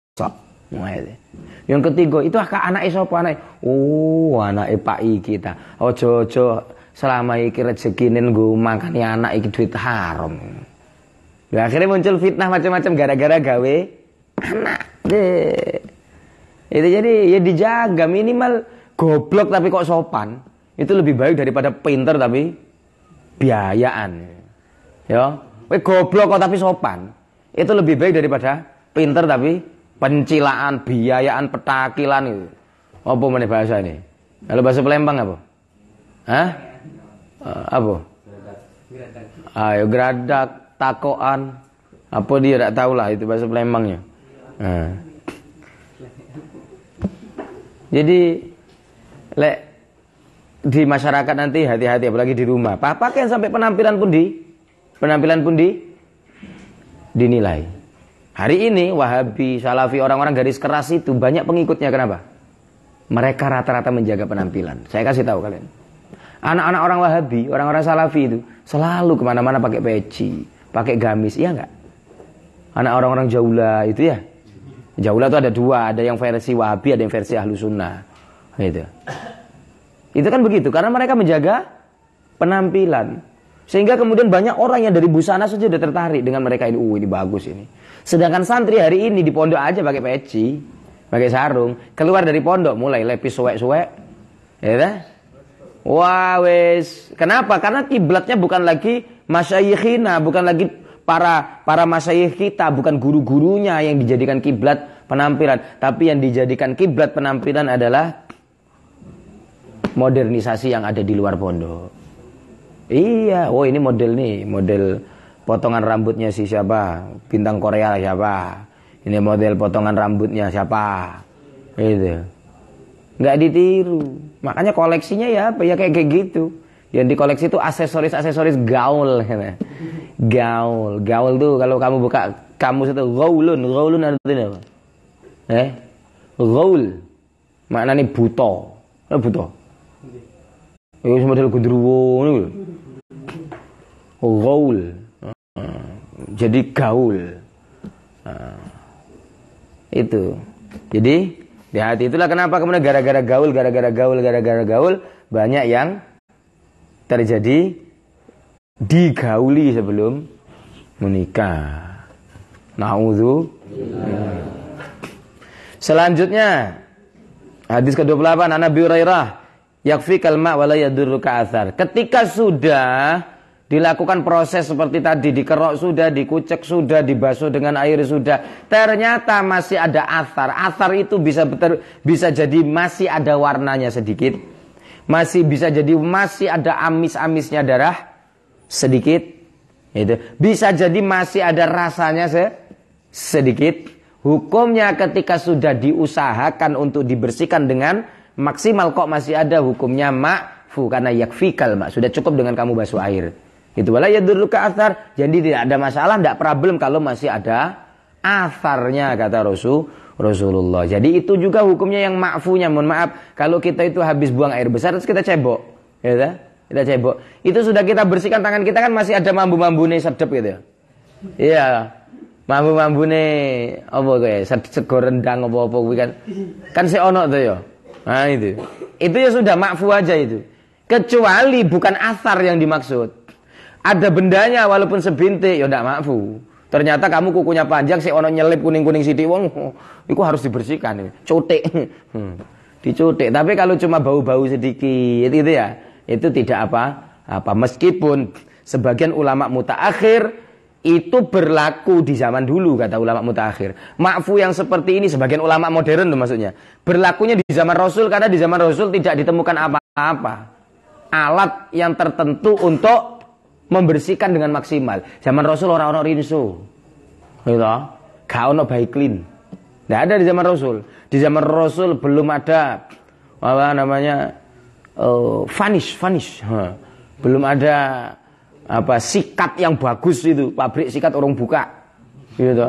Yang ketiga, itu anake sapa anake? Anake Pak iki ta. Ojo-ojo selama iki rezekine nggo mangkani anak iki duit haram. Ya akhirnya muncul fitnah macam-macam gara-gara gawe anak. Itu jadi ya dijaga, minimal goblok tapi kok sopan. Itu lebih baik daripada pinter tapi biayaan. Ya, goblok kok tapi sopan. Itu lebih baik daripada pinter tapi pencilaan, biayaan, petakilan itu. Apa meneh bahasa ini? Kalau bahasa Palembang apa? Hah? Apa? Ayo geradak, takoan. Apa dia tak tahulah itu bahasa Palembangnya. Jadi lek di masyarakat nanti hati-hati apalagi di rumah. Pakaian sampai penampilan pun dinilai. Hari ini Wahabi, Salafi, orang-orang garis keras itu banyak pengikutnya. Kenapa? Mereka rata-rata menjaga penampilan. Saya kasih tahu kalian. Anak-anak orang Wahabi, orang-orang Salafi itu selalu kemana-mana pakai peci, pakai gamis, iya enggak? Anak orang-orang Jaula itu ya. Jaula itu ada 2, ada yang versi Wahabi, ada yang versi Ahlu Sunnah. Gitu. Itu kan begitu, karena mereka menjaga penampilan. Sehingga kemudian banyak orang yang dari busana saja sudah tertarik dengan mereka ini. Ini bagus ini. Sedangkan santri hari ini di pondok aja pakai peci, pakai sarung, keluar dari pondok mulai lepis suwek-suwek. Ya kan? Wah wes. Kenapa? Karena kiblatnya bukan lagi masyayikhina, bukan lagi para masyayikh kita, bukan guru-gurunya yang dijadikan kiblat penampilan, tapi yang dijadikan kiblat penampilan adalah modernisasi yang ada di luar pondok. Iya, ini model potongan rambutnya si siapa, bintang Korea siapa, ini model potongan rambutnya siapa, itu nggak ditiru. Makanya koleksinya ya apa ya kayak gitu. Yang dikoleksi itu aksesoris gaul, gaul tuh kalau kamu buka kamus itu gaulun artinya apa? Gaul maknanya buto, buto. Itu model gundruwo ini. Gaul. Jadi gaul. Itu. Jadi di hati itulah kenapa kemudian gara-gara gaul banyak yang terjadi digauli sebelum menikah. Selanjutnya hadis ke-28 An Abi Hurairah, yakfikal ma wa la yadurruka athar. Ketika sudah dilakukan proses seperti tadi, dikerok sudah, dikucek sudah, dibasuh dengan air sudah, ternyata masih ada athar. Athar itu bisa jadi masih ada warnanya sedikit, masih bisa jadi masih ada amis-amisnya darah sedikit, itu bisa jadi masih ada rasanya sedikit. Hukumnya ketika sudah diusahakan untuk dibersihkan dengan maksimal kok masih ada, hukumnya ma'fu, karena yakfikal ma, sudah cukup dengan kamu basuh air. Itu wala yadurruka athar, jadi tidak ada masalah, tidak problem kalau masih ada atharnya, kata Rasulullah. Jadi itu juga hukumnya yang ma'funya. Mohon maaf kalau kita itu habis buang air besar terus kita cebok, ya, kita cebok. Itu sudah kita bersihkan tangan kita kan masih ada mambu-mambune sedep gitu. Iya. Mambu-mambune apa kayak sego rendang apa-apa kuwi kan sik ono to ya. Nah itu. Itu ya sudah ma'fu aja itu. Kecuali bukan athar yang dimaksud. Ada bendanya walaupun sebintik ya ndak ma'fu. Ternyata kamu kukunya panjang, si ono nyelip kuning-kuning sithik wong, itu harus dibersihkan. Cutik. Dicutik. Tapi kalau cuma bau-bau sedikit itu ya, itu tidak apa. Meskipun sebagian ulama mutaakhir itu berlaku di zaman dulu, kata ulama mutaakhir. Ma'fu yang seperti ini sebagian ulama modern tuh maksudnya. Berlakunya di zaman Rasul karena di zaman Rasul tidak ditemukan apa-apa. Alat yang tertentu untuk membersihkan dengan maksimal. Zaman Rasul orang-orang rinso. Gitu. Gak ono baik clean. Tidak ada di zaman Rasul. Di zaman Rasul belum ada apa namanya vanish. Belum ada apa sikat yang bagus itu. Pabrik sikat orang buka. Gitu.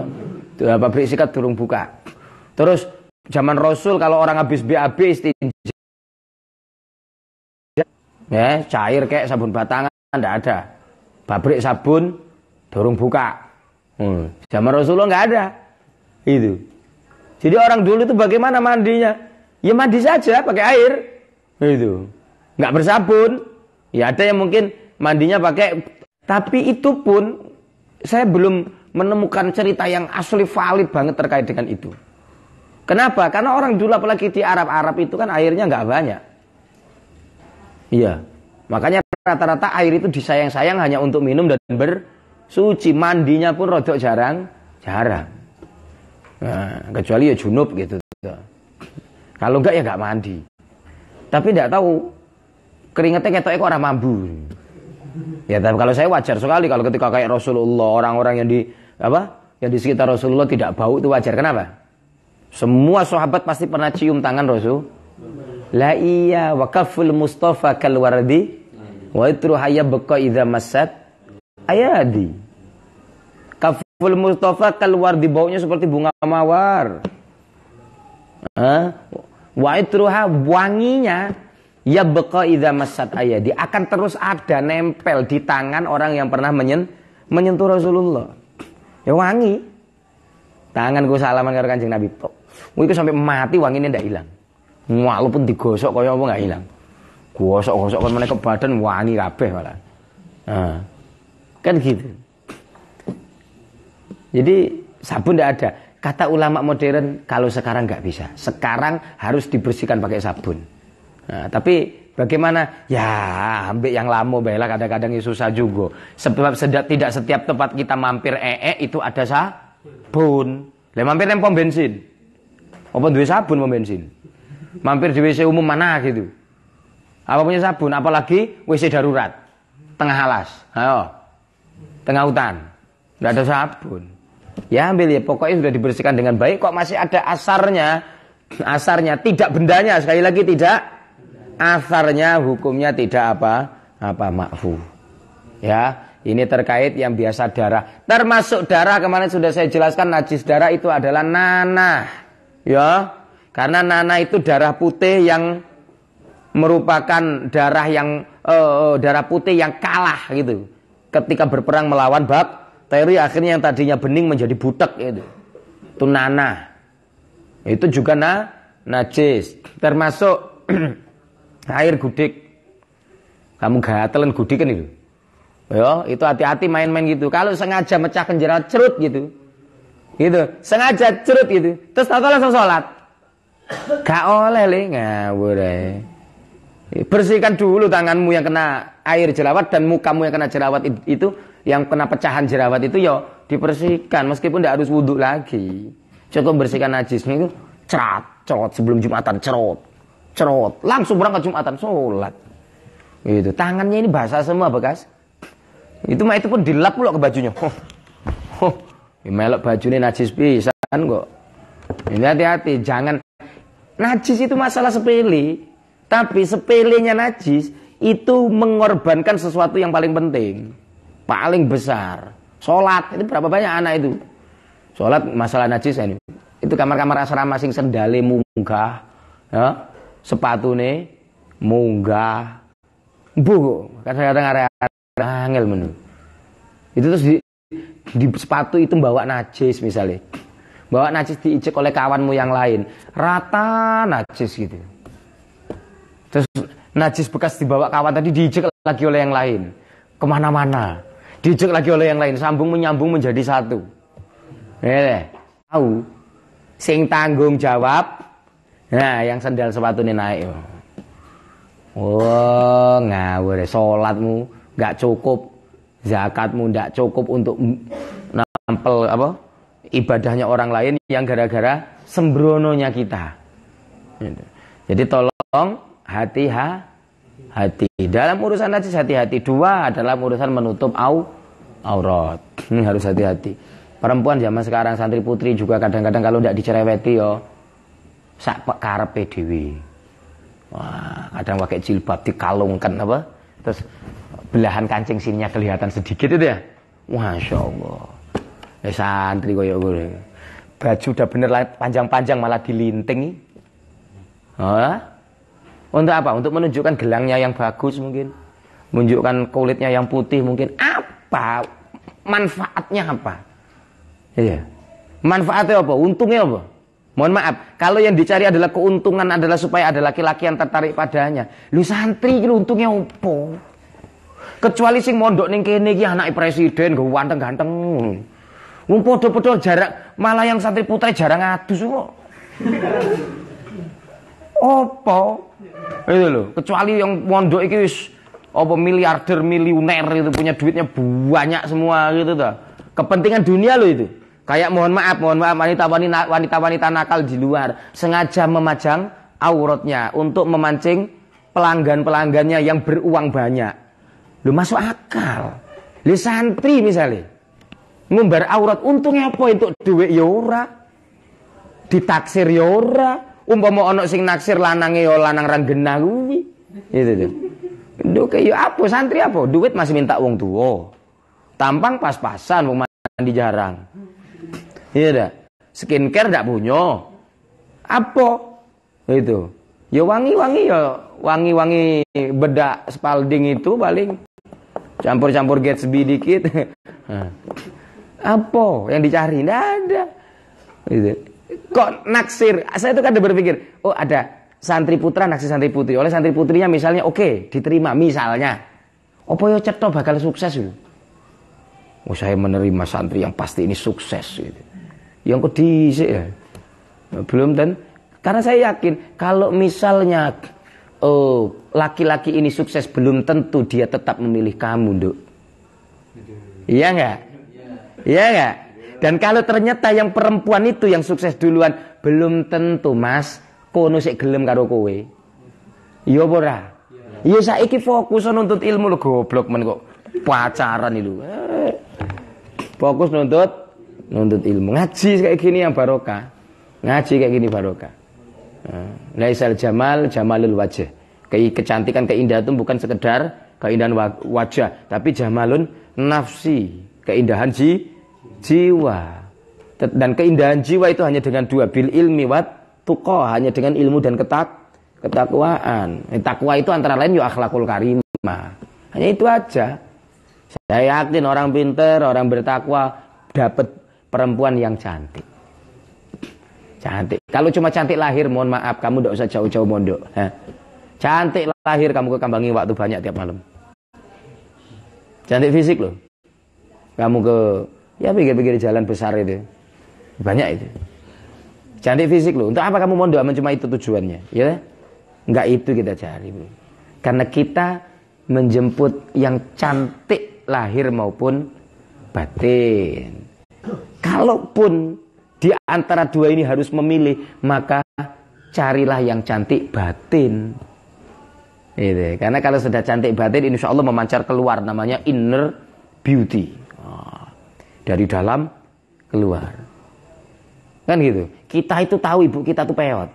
Pabrik sikat orang buka. Terus zaman Rasul kalau orang habis BAB istinja ya, cair kayak sabun batangan tidak ada. Pabrik sabun dorong buka. Zaman Rasulullah nggak ada. Itu. Jadi orang dulu itu bagaimana mandinya? Ya mandi saja pakai air. Itu. Nggak bersabun. Ya ada yang mungkin mandinya pakai. Tapi itu pun saya belum menemukan cerita yang asli valid banget terkait dengan itu. Kenapa? Karena orang dulu apalagi di Arab itu kan airnya nggak banyak. Iya. Makanya rata-rata air itu disayang-sayang hanya untuk minum dan bersuci. Mandinya pun rodok jarang. Nah, kecuali ya junub gitu. Kalau enggak ya enggak mandi. Tapi enggak tahu keringetnya ketoknya kok orang mambu. Ya tapi kalau saya wajar sekali kalau ketika kayak Rasulullah, orang-orang yang di sekitar Rasulullah tidak bau itu wajar. Kenapa? Semua sahabat pasti pernah cium tangan Rasul. La iya wa kaful Mustafa kal wardi wa itruha yabqa idza massat ayadi. Kaful Mustafa kal wardi, baunya seperti bunga mawar. Wa itruha, wanginya yabqa idza massat ayadi, akan terus ada nempel di tangan orang yang pernah menyentuh Rasulullah. Ya wangi. Tanganku salaman karo Kanjeng Nabi. Itu sampai mati wanginya ndak hilang. Walaupun digosok kaya apa enggak hilang. Gosok-gosok kan meneh ke badan wangi kabeh malah. Nah, kan gitu. Jadi sabun tidak ada. Kata ulama modern kalau sekarang nggak bisa. Sekarang harus dibersihkan pakai sabun. Nah, tapi bagaimana? Ya, ambil yang lama baiklah, kadang-kadang susah juga. Sebab tidak setiap tempat kita mampir itu ada sabun. Lah mampir nang pom bensin. Apa duwe sabun pom bensin? Mampir di WC umum mana gitu. Apa punya sabun? Apalagi WC darurat. Tengah alas. Ayo. Tengah hutan. Tidak ada sabun. Ya ambil ya. Pokoknya sudah dibersihkan dengan baik. Kok masih ada asarnya. Asarnya. Tidak bendanya. Sekali lagi tidak. Asarnya hukumnya tidak apa ma'fu. Ya. Ini terkait yang biasa darah. Termasuk darah. Kemarin sudah saya jelaskan. Najis darah itu adalah nanah. Ya. Karena nanah itu darah putih yang merupakan darah yang darah putih yang kalah gitu. Ketika berperang melawan bakteri, akhirnya yang tadinya bening menjadi butek gitu. Itu nanah. Itu juga najis. Termasuk air gudik. Kamu gatelan gudik kan itu. Ya, itu hati-hati main-main gitu. Kalau sengaja mecahkan jerawat cerut gitu. Gitu. Sengaja cerut gitu. Terus tahu langsung sholat. Gak oleh le, ngawur. Bersihkan dulu tanganmu yang kena air jerawat dan mukamu yang kena jerawat itu, yang kena pecahan jerawat itu ya dibersihkan meskipun tidak harus wudhu lagi. Cukup bersihkan najisnya itu, cerot sebelum Jumatan, cerot langsung berangkat Jumatan sholat. Itu tangannya ini basah semua bekas. Itu pun dilap pula ke bajunya. Melok bajunya najis pisan kok. Ini hati-hati, jangan. Najis itu masalah sepele, tapi sepelenya najis itu mengorbankan sesuatu yang paling penting, paling besar. Sholat itu berapa banyak anak itu? Sholat masalah najis ini. Itu kamar-kamar asrama sing sendale munggah, ya, sepatune munggah, kadang-kadang area angel menu. Itu terus di sepatu itu bawa najis misalnya. Bawa najis diicek oleh kawanmu yang lain. Rata najis gitu. Terus najis bekas dibawa kawan tadi diicek lagi oleh yang lain. Kemana-mana. Diicek lagi oleh yang lain. Sambung menyambung menjadi satu. Tahu. Sing tanggung jawab. Nah, yang sendal sepatu ini naik. Oh, ngawur. Salatmu enggak cukup, zakatmu enggak cukup untuk nampel apa? Ibadahnya orang lain yang gara-gara sembrononya kita. Jadi tolong hati-hati. Dalam urusan najis hati-hati. Dua adalah urusan menutup aurat. Ini harus hati-hati. Perempuan zaman sekarang santri putri juga kadang-kadang kalau tidak dicereweti yo sak karepe dhewe. Wah, kadang pakai jilbab dikalungkan apa? Terus belahan kancing sininya kelihatan sedikit itu ya. Masya Allah. Santri koyo ngono. Baju udah bener panjang-panjang malah dilinting. Untuk apa? Untuk menunjukkan gelangnya yang bagus mungkin. Menunjukkan kulitnya yang putih mungkin. Apa? Manfaatnya apa? Iya. Manfaatnya apa? Untungnya apa? Mohon maaf, kalau yang dicari adalah keuntungan adalah supaya ada laki-laki yang tertarik padanya. Lu santri iki untungnya apa? Kecuali sing mondok ning kene iki anake presiden, go ganteng-ganteng. Wong padha-padha jarak, malah yang santri putra jarang adus kok. Apa? Itu loh, kecuali yang mondok iki wis apa miliarder, miliuner itu punya duitnya banyak semua gitu tuh. Kepentingan dunia loh itu. Kayak mohon maaf wanita-wanita nakal di luar sengaja memajang auratnya untuk memancing pelanggan-pelanggannya yang beruang banyak. Lu masuk akal. Lu santri misalnya ngumbar aurat untungnya apa untuk duit ya ora. Ditaksir ya ora. Umpama ana sing naksir lanange ya lanang ra genah kuwi. Itu tuh. Nduk ya apa santri apa? Duit masih minta wong tuwa. Tampang pas-pasan wong mandi jarang. Iya dah. Skincare ndak punya. Apa? Itu. Ya wangi-wangi ya wangi-wangi bedak Spalding itu paling campur-campur Gatsby dikit. Apa yang dicari? Nggak ada. Gitu. Kok naksir? Saya itu kan berpikir, oh ada santri putra naksir santri putri. Oleh santri putrinya misalnya oke, diterima misalnya. Apa ya cetok bakal sukses itu? Oh saya menerima santri yang pasti ini sukses gitu. Yang kedisik ya. Belum dan karena saya yakin kalau misalnya laki-laki ini sukses belum tentu dia tetap memilih kamu, Nduk. Iya enggak? Iya enggak? Dan kalau ternyata yang perempuan itu yang sukses duluan belum tentu, Mas, kono sik gelem karo kowe. Iya apa ora? Iya saiki fokus nuntut ilmu lho goblok men kok pacaran itu. Fokus nuntut ilmu. Ngaji kayak gini yang barokah. Ngaji kayak gini barokah. Laisal jamal jamalul wajah. Kecantikan keindahan itu bukan sekedar keindahan wajah, tapi jamalun nafsi, keindahan jiwa. Dan keindahan jiwa itu hanya dengan dua, bil ilmi wat tuqa, hanya dengan ilmu dan ketakwaan. Takwa itu antara lain ya akhlakul karimah. Hanya itu aja. Saya yakin orang pintar, orang bertakwa dapat perempuan yang cantik. Cantik. Kalau cuma cantik lahir, mohon maaf, kamu tidak usah jauh-jauh mondok. Cantik lahir, kamu ke Kambangi waktu banyak tiap malam. Cantik fisik loh. Kamu ke ya pinggir-pinggir jalan besar itu. Banyak itu. Cantik fisik loh. Untuk apa kamu mondok? Cuma itu tujuannya. Ya? Enggak itu kita cari. Bro. Karena kita menjemput yang cantik lahir maupun batin. Kalaupun di antara dua ini harus memilih, maka carilah yang cantik batin. Gitu. Karena kalau sudah cantik batin, insya Allah memancar keluar, namanya inner beauty. Dari dalam keluar. Kan gitu. Kita itu tahu ibu kita tuh peot,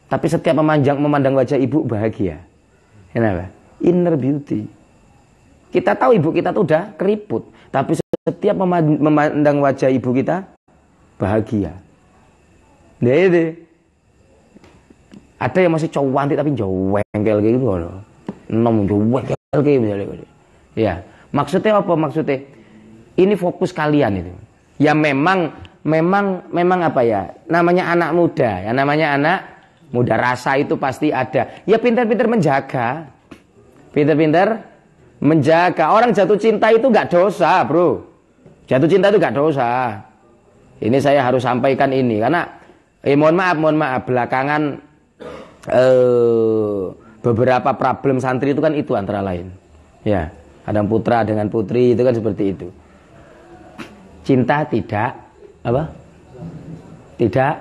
tapi setiap memandang wajah ibu bahagia. Kenapa? Inner beauty. Kita tahu ibu kita tuh udah keriput, tapi setiap memandang wajah ibu kita bahagia. Nah itu. Ada yang masih cowok tapi jowengkel kayak gitu loh. Nom jowengkel kayak misalnya. Ya, maksudnya apa? Maksudnya ini fokus kalian itu. Ya memang apa ya? Namanya anak muda, ya namanya anak muda, rasa itu pasti ada. Ya pintar-pintar menjaga. Pintar-pintar menjaga. Orang jatuh cinta itu enggak dosa, Bro. Jatuh cinta itu enggak dosa. Ini saya harus sampaikan ini karena mohon maaf belakangan beberapa problem santri itu kan itu antara lain. Ya, kadang putra dengan putri itu kan seperti itu. Cinta tidak apa? Tidak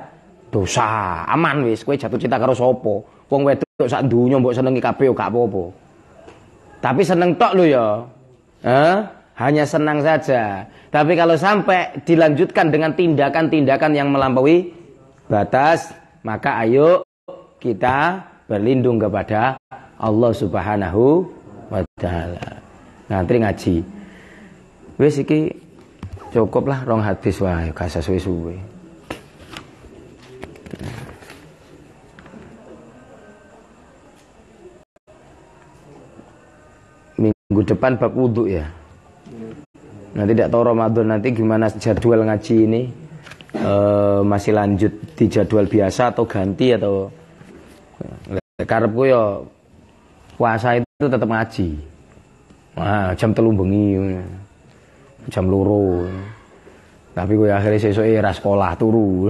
dosa, aman wis. Kowe jatuh cinta karo sapa? Wong wedok sak donya mbok senengi kabeh gak apa-apa. Tapi seneng tok lho ya. Hanya senang saja. Tapi kalau sampai dilanjutkan dengan tindakan-tindakan yang melampaui batas, maka ayo kita berlindung kepada Allah Subhanahu wa taala. Ngantri ngaji. Wis iki cukuplah 2 hadis wae, gak suwe-suwe. Minggu depan bab wudu ya. Nanti tidak tahu Ramadan nanti gimana jadwal ngaji ini, masih lanjut di jadwal biasa atau ganti atau karepku ya puasa itu tetap ngaji. Wah, jam 3 bengi, jam 2. Tapi gue akhirnya sesuk era sekolah turu.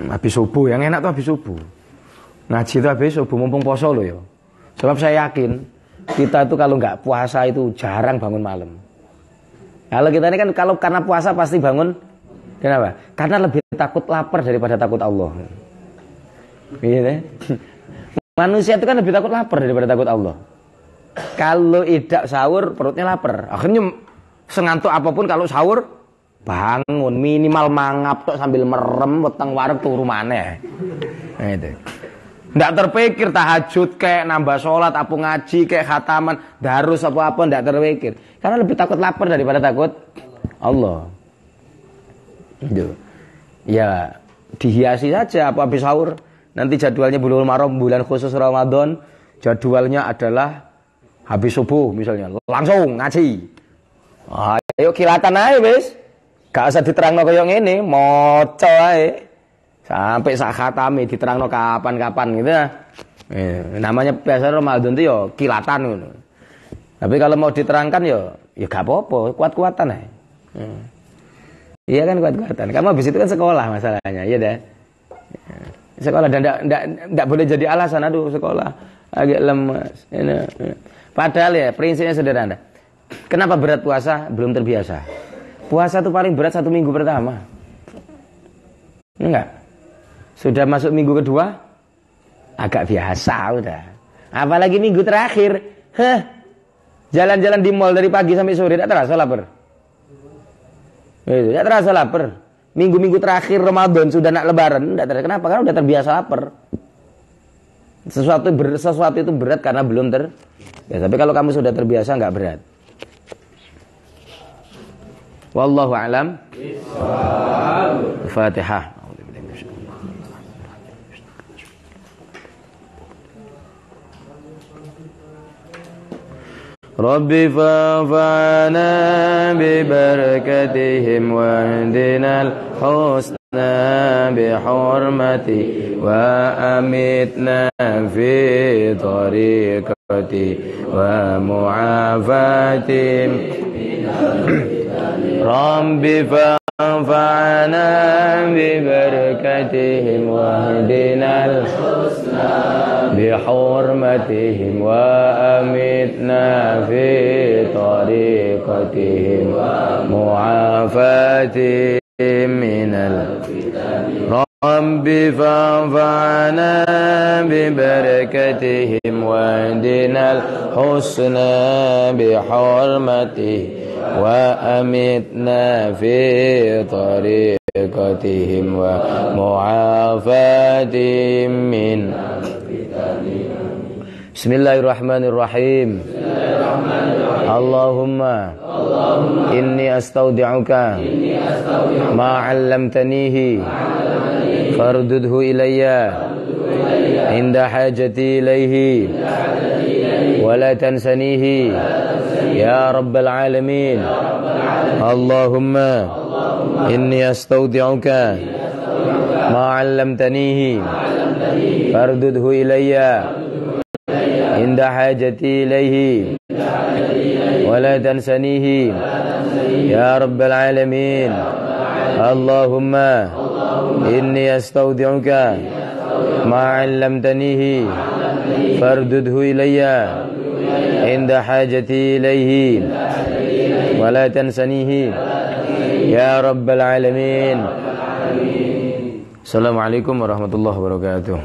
Habis subuh, yang enak tuh habis subuh. Ngaji itu habis subuh mumpung poso loh ya. Sebab saya yakin kita itu kalau nggak puasa itu jarang bangun malam. Kalau kita ini kan kalau karena puasa pasti bangun. Kenapa? Karena lebih takut lapar daripada takut Allah. Gitu. Manusia itu kan lebih takut lapar daripada takut Allah. Kalau idak sahur perutnya lapar. Akhirnya sengantuk apapun kalau sahur bangun minimal mangap tok sambil merem weteng wareg turu maneh. Nah itu. Nggak terpikir tahajud kayak nambah sholat, apa ngaji kayak khataman, darus apa-apa nggak terpikir. Karena lebih takut lapar daripada takut Allah. Itu. Ya dihiasi saja apa habis sahur. Nanti jadwalnya Bulughul Maram bulan khusus Ramadan, jadwalnya adalah habis subuh misalnya, langsung ngaji. Ayo kilatan aja wis. Gak usah diterangno kaya ngene, maca ae. Sampai sak khatame diterangno kapan-kapan gitu ya. Namanya biasa Ramadan itu ya kilatan gitu. Tapi kalau mau diterangkan ya gak apa-apa, kuat-kuatan aja. Iya kan kuat-kuatan. Kamu habis itu kan sekolah masalahnya, iya dah. Sekolah dan enggak boleh jadi alasan aduh sekolah agak lemas. Padahal ya prinsipnya sederhana. Kenapa berat puasa? Belum terbiasa. Puasa itu paling berat 1 minggu pertama. Enggak. Sudah masuk minggu kedua agak biasa udah. Apalagi minggu terakhir, jalan-jalan di mall dari pagi sampai sore tidak terasa lapar. Tidak terasa lapar. Minggu-minggu terakhir Ramadan sudah nak lebaran tidak terasa. Kenapa? Karena udah terbiasa lapar. Sesuatu itu berat karena belum terbiasa. Tapi kalau kamu sudah terbiasa nggak berat. Wallahu a'lam. Fatihah. Rabbi fa'fa'na bibarakatihim wahdinal husna bihurmati wa amitna fi tariqati wa mu'afatim Rabbi fa'fa'na bibarakatihim wahdinal husna bihurmatihim wa amitna fi tariqatihim wa mu'afatihim minal Rabbi fa'fa'na bibarakatihim wahdinal husna bihurmatihim wa amitna fi tariqatihim wa mu'afatihim minal Bismillahirrahmanirrahim. Allahumma inni astaudi'uka ma 'allamtanihi fardudhu ilayya inda hajati ilayhi wa la tansanihi ya rabbal alamin. Allahumma inni astaudi'uka ma 'allamtanihi fardudhu ilayya inda hajati ilaihi wa la tansanihi ya rabbal alamin. Allahumma inni astaudi'uka ma 'allamtanihi fardudhu ilayya inda hajati ilaihi wa la tansanihi ya rabbal alamin. Assalamualaikum warahmatullahi wabarakatuh.